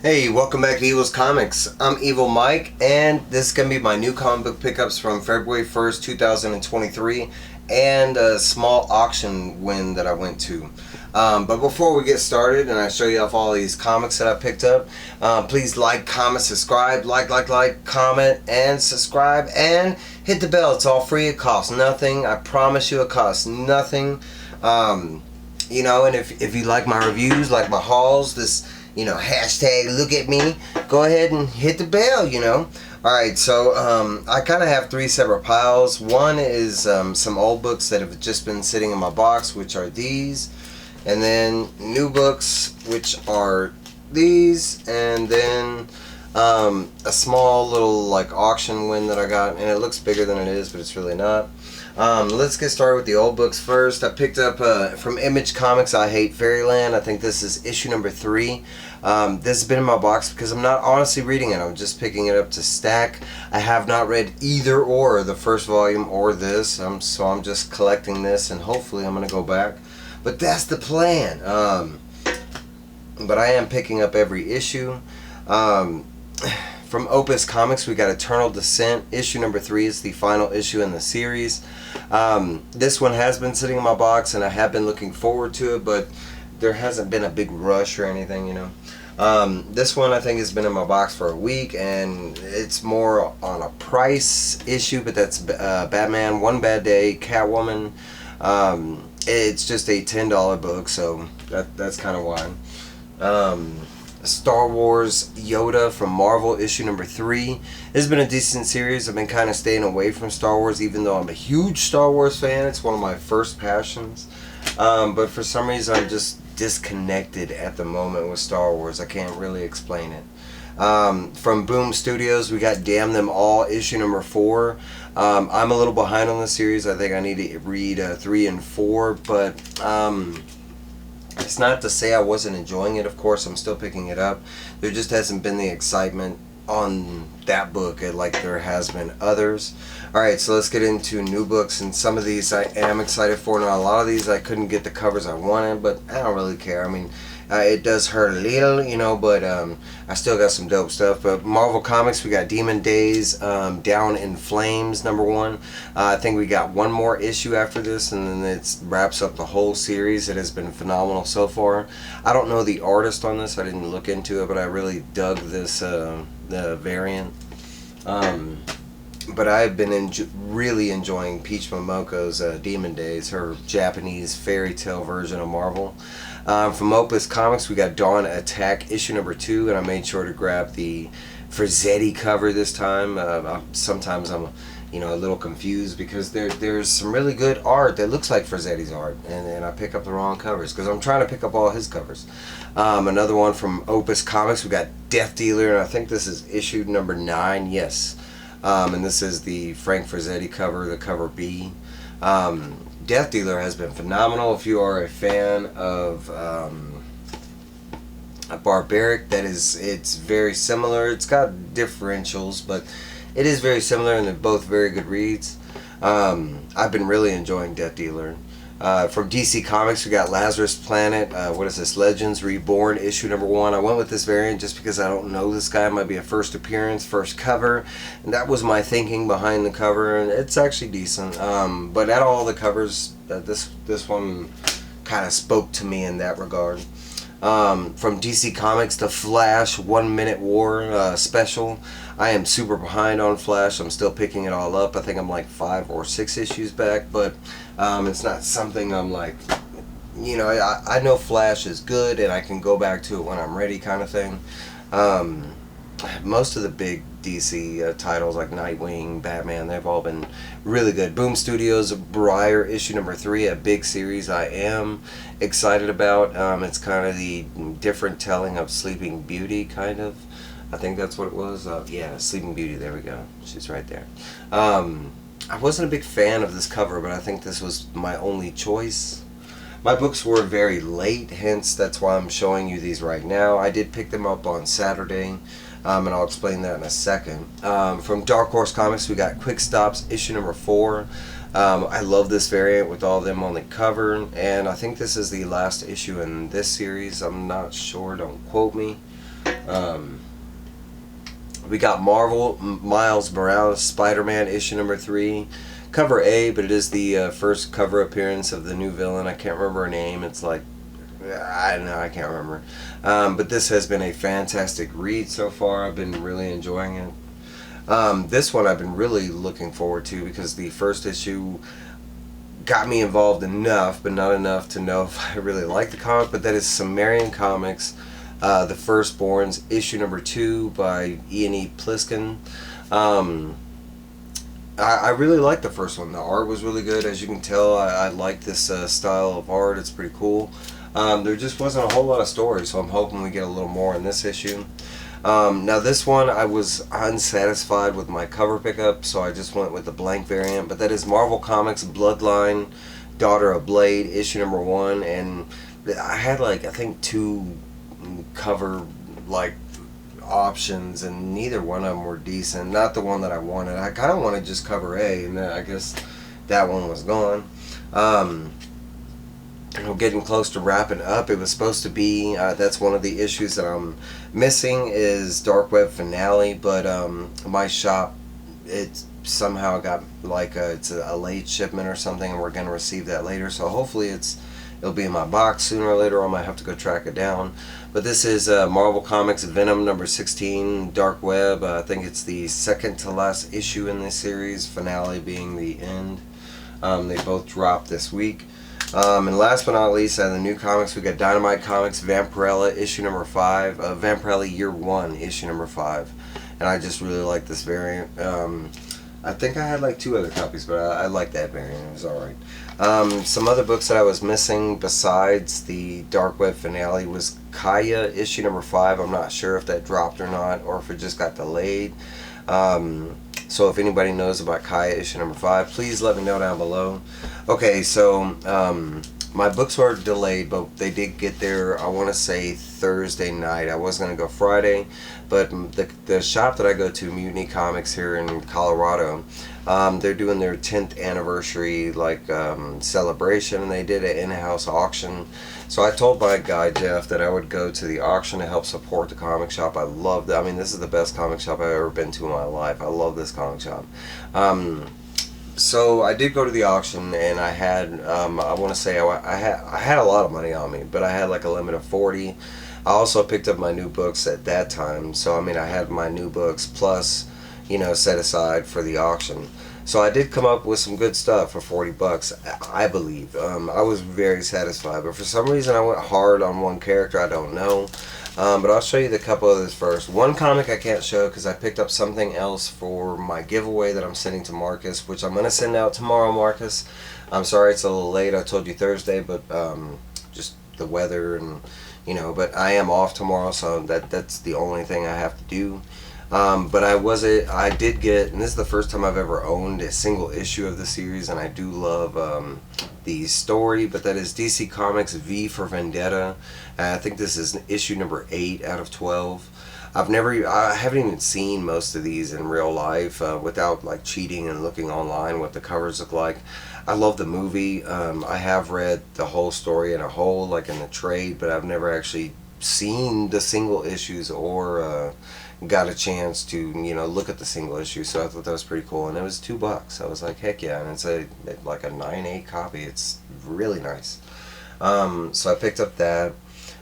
Hey, welcome back to Lcs Comics. I'm Evil Mike, and this is going to be my new comic book pickups from February 1st, 2023, and a small auction win that I went to. But before we get started, and I show you off all these comics that I picked up, please like, comment, subscribe, like, comment, and subscribe, and hit the bell. It's all free. It costs nothing. I promise you it costs nothing. You know, and if you like my reviews, like my hauls, this... hashtag look at me, go ahead and hit the bell, Alright, so I kind of have three separate piles. One is some old books that have just been sitting in my box, which are these. And then new books, which are these. And then a small little auction win that I got. And it looks bigger than it is, but it's really not. Let's get started with the old books first. I picked up from Image Comics, I Hate Fairyland. I think this is issue number 3. This has been in my box because I'm not honestly reading it. I'm just picking it up to stack. I have not read either or the first volume or this, so I'm just collecting this, and hopefully I'm going to go back. But that's the plan. But I am picking up every issue. From Opus Comics, we got Eternal Descent. Issue number 3 is the final issue in the series. This one has been sitting in my box, and I have been looking forward to it, but there hasn't been a big rush or anything, This one I think has been in my box for a week, and it's more on a price issue, but that's Batman, One Bad Day, Catwoman. It's just a $10 book, so that's kind of why. Star Wars Yoda from Marvel, issue number 3. This has been a decent series. I've been kind of staying away from Star Wars, even though I'm a huge Star Wars fan. It's one of my first passions. But for some reason, I'm just disconnected at the moment with Star Wars. I can't really explain it. From Boom Studios, we got Damn Them All, issue number 4. I'm a little behind on the series. I think I need to read 3 and 4, but... it's not to say I wasn't enjoying it. Of course, I'm still picking it up. There just hasn't been the excitement on that book like there has been others. Alright, so let's get into new books, and some of these I am excited for. Now, a lot of these I couldn't get the covers I wanted, but I don't really care. I mean, it does hurt a little, but I still got some dope stuff. But Marvel Comics, we got Demon Days, Down in Flames, number 1. I think we got one more issue after this, and then it wraps up the whole series. It has been phenomenal so far. I don't know the artist on this. I didn't look into it, but I really dug this the variant. But I've been really enjoying Peach Momoko's Demon Days, her Japanese fairy tale version of Marvel. From Opus Comics, we got Dawn Attack, issue number 2, and I made sure to grab the Frazzetti cover this time. Sometimes I'm a little confused because there's some really good art that looks like Frazzetti's art, and I pick up the wrong covers because I'm trying to pick up all his covers. Another one from Opus Comics, we got Death Dealer, and I think this is issue number 9, yes. And this is the Frank Frazzetti cover, the cover B. Death Dealer has been phenomenal. If you are a fan of a Barbaric, it's very similar. It's got differentials, but it is very similar, and they're both very good reads. I've been really enjoying Death Dealer. From DC Comics, we got Lazarus Planet, what is this, Legends Reborn, issue number 1. I went with this variant just because I don't know this guy. It might be a first appearance, first cover, and that was my thinking behind the cover, and it's actually decent. But out of all the covers, this one kind of spoke to me in that regard. From DC Comics, The Flash 1 Minute War special. I am super behind on Flash. I'm still picking it all up. I think I'm like 5 or 6 issues back, but it's not something I'm like, I know Flash is good and I can go back to it when I'm ready, kind of thing. Most of the big DC titles like Nightwing, Batman, they've all been really good. Boom Studios Briar, issue number 3, a big series I am excited about. It's kind of the different telling of Sleeping Beauty, kind of. I think that's what it was. Yeah, Sleeping Beauty, there we go. She's right there. I wasn't a big fan of this cover, but I think this was my only choice. My books were very late, hence that's why I'm showing you these right now. I did pick them up on Saturday, and I'll explain that in a second. From Dark Horse Comics, we got Quick Stops, issue number 4. I love this variant with all of them on the cover, and I think this is the last issue in this series. I'm not sure, don't quote me. Um, we got Marvel Miles Morales Spider-Man issue number 3. Cover A, but it is the first cover appearance of the new villain. I can't remember her name. It's like, I don't know, I can't remember. But this has been a fantastic read so far. I've been really enjoying it. This one I've been really looking forward to because the first issue got me involved enough, but not enough to know if I really like the comic. But that is Sumerian Comics, The Firstborns, issue number 2 by E. Pliskin. I really liked the first one. The art was really good. As you can tell, I like this style of art. It's pretty cool. There just wasn't a whole lot of story, so I'm hoping we get a little more in this issue. Now this one, I was unsatisfied with my cover pickup, so I just went with the blank variant. But that is Marvel Comics Bloodline, Daughter of Blade, issue number 1. And I had like, I think 2 cover like options, and neither one of them were decent. Not the one that I wanted. I kind of wanted just cover A, and I guess that one was gone. We're getting close to wrapping up. It was supposed to be, that's one of the issues that I'm missing, is Dark Web Finale, but my shop, it somehow got like it's a late shipment or something, and we're going to receive that later, so hopefully it'll be in my box sooner or later, or I might have to go track it down. But this is Marvel Comics Venom number 16, Dark Web. I think it's the second to last issue in this series, Finale being the end. They both dropped this week. And last but not least, the new comics, we got Dynamite Comics Vampirella issue number 5, Vampirella Year 1 issue number 5. And I just really like this variant. I think I had like 2 other copies, but I like that variant. It was alright. Some other books that I was missing besides the Dark Web Finale was Kaya issue number 5. I'm not sure if that dropped or not, or if it just got delayed. So if anybody knows about Kaya issue number 5, please let me know down below. Okay, so my books were delayed, but they did get there, I want to say Thursday night. I was going to go Friday, but the shop that I go to, Mutiny Comics here in Colorado, they're doing their 10th anniversary celebration, and they did an in-house auction. So I told my guy Jeff that I would go to the auction to help support the comic shop. I love that. I mean, this is the best comic shop I've ever been to in my life. I love this comic shop. So I did go to the auction, and I had I want to say I had a lot of money on me, but I had like a limit of 40. I also picked up my new books at that time, so I mean I had my new books plus, you know, set aside for the auction. So I did come up with some good stuff for 40 bucks, I believe. I was very satisfied, but for some reason I went hard on one character. I don't know. But I'll show you the couple others first. One comic I can't show because I picked up something else for my giveaway that I'm sending to Marcus, which I'm going to send out tomorrow, Marcus. I'm sorry it's a little late. I told you Thursday, but just the weather and, you know, but I am off tomorrow, so that's the only thing I have to do. But I did get, and this is the first time I've ever owned a single issue of the series, and I do love the story, but that is DC Comics V for Vendetta. I think this is issue number 8 out of 12. I haven't even seen most of these in real life without like cheating and looking online what the covers look like. I love the movie. I have read the whole story in a whole, like in the trade, but I've never actually seen the single issues or got a chance to, you know, look at the single issue. So I thought that was pretty cool, and it was $2. I was like, heck yeah. And it's like a 9/8 copy. It's really nice. So I picked up that.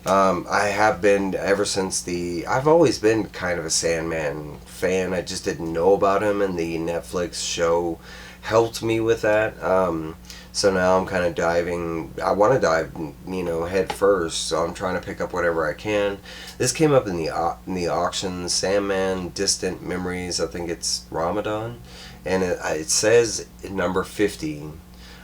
I have been ever since I've always been kind of a Sandman fan. I just didn't know about him, and the Netflix show helped me with that. So now I'm kind of diving. I want to dive, you know, head first. So I'm trying to pick up whatever I can. This came up in the auction. Sandman Distant Memories. I think it's Ramadan, and it says number 50.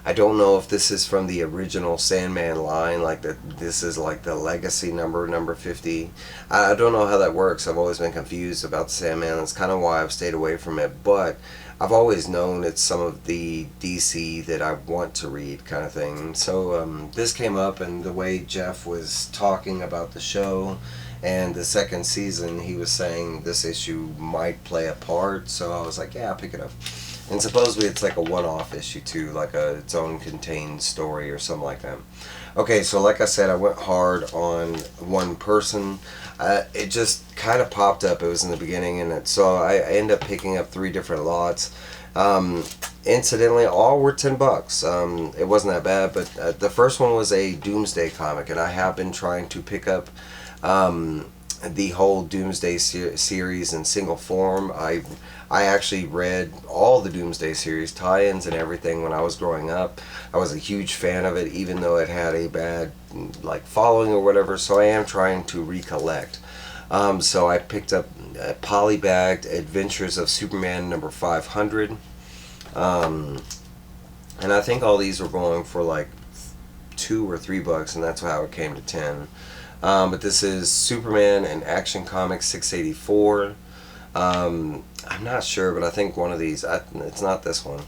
I don't know if this is from the original Sandman line, like that. This is like the legacy number 50. I don't know how that works. I've always been confused about Sandman. That's kind of why I've stayed away from it. But I've always known it's some of the DC that I want to read, kind of thing. So this came up, and the way Jeff was talking about the show and the second season, he was saying this issue might play a part. So I was like, yeah, I'll pick it up. And supposedly it's like a one-off issue too, like its own contained story or something like that. Okay, so like I said, I went hard on one person. It just kind of popped up. It was in the beginning, and so I ended up picking up 3 different lots. Incidentally, all were $10. It wasn't that bad, but the first one was a Doomsday comic, and I have been trying to pick up the whole Doomsday series in single form. I actually read all the Doomsday series, tie-ins and everything when I was growing up. I was a huge fan of it, even though it had a bad following or whatever, so I am trying to recollect. So I picked up Polybagged Adventures of Superman number 500. And I think all these were going for like $2 or $3, and that's how it came to 10. But this is Superman and Action Comics 684. I'm not sure, but I think one of these, it's not this one.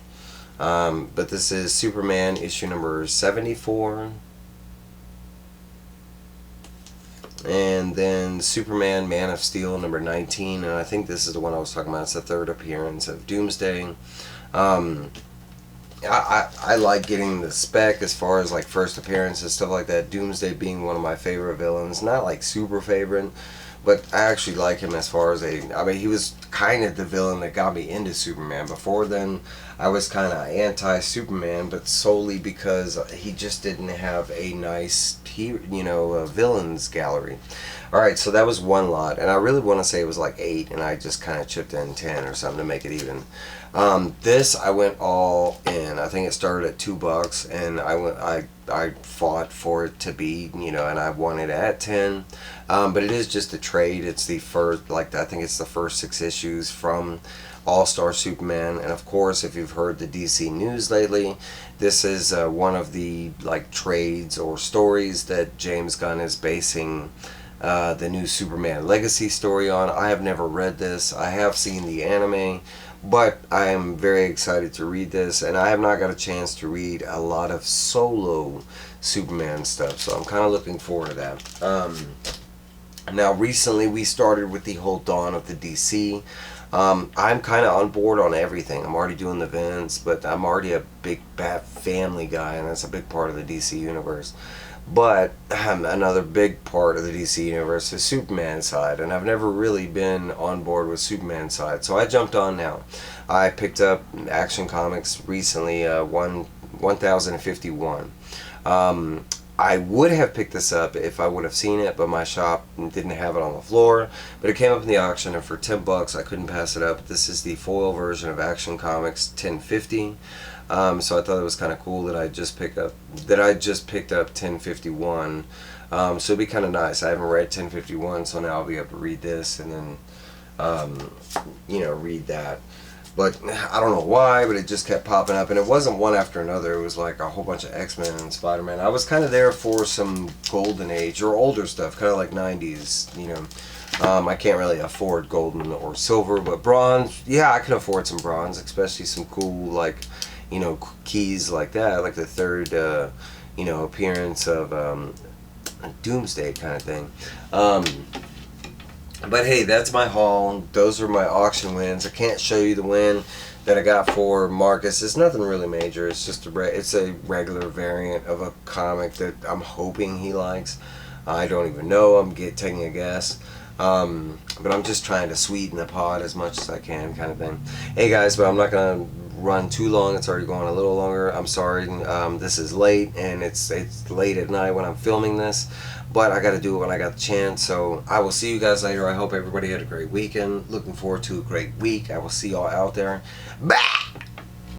But this is Superman issue number 74. And then Superman Man of Steel number 19. And I think this is the one I was talking about. It's the 3rd appearance of Doomsday. I like getting the spec as far as like first appearance and stuff like that. Doomsday being one of my favorite villains. Not like super favorite, but I actually like him as far as he was kind of the villain that got me into Superman. Before then, I was kind of anti-Superman, but solely because he just didn't have a nice, villains gallery. Alright, so that was one lot, and I really want to say it was like 8, and I just kind of chipped in 10 or something to make it even. This, I went all in. I think it started at $2, and I fought for it to be, and I won it at 10. But it is just a trade. It's the first, I think it's the first 6 issues from All-Star Superman. And of course, if you've heard the DC news lately, this is one of the trades or stories that James Gunn is basing the new Superman Legacy story on. I have never read this. I have seen the anime, but I am very excited to read this, and I have not got a chance to read a lot of solo Superman stuff, so I'm kind of looking forward to that. Now, recently we started with the whole dawn of the DC. I'm kind of on board on everything. I'm already doing the events, but I'm already a big Bat Family guy, and that's a big part of the DC universe. But another big part of the DC universe is Superman's side, and I've never really been on board with Superman's side, so I jumped on now. I picked up Action Comics recently, 1051. I would have picked this up if I would have seen it, but my shop didn't have it on the floor. But it came up in the auction, and for $10, I couldn't pass it up. This is the foil version of Action Comics 1050. So I thought it was kind of cool that I just picked up 1051. So it'd be kind of nice. I haven't read 1051, so now I'll be able to read this and then, read that. But I don't know why, but it just kept popping up, and it wasn't one after another. It was like a whole bunch of X-Men and Spider-Man. I was kind of there for some Golden Age or older stuff, kind of like 90s, I can't really afford golden or silver, but bronze, yeah, I can afford some bronze, especially some cool, keys like that, like the 3rd, appearance of Doomsday kind of thing. But hey, that's my haul. Those are my auction wins. I can't show you the win that I got for Marcus. It's nothing really major. It's just it's a regular variant of a comic that I'm hoping he likes. I don't even know. I'm taking a guess. But I'm just trying to sweeten the pot as much as I can, kind of thing. Hey guys, but I'm not gonna run too long. It's already going a little longer. I'm sorry. This is late, and it's late at night when I'm filming this. But I got to do it when I got the chance. So I will see you guys later. I hope everybody had a great weekend. Looking forward to a great week. I will see y'all out there. Bye!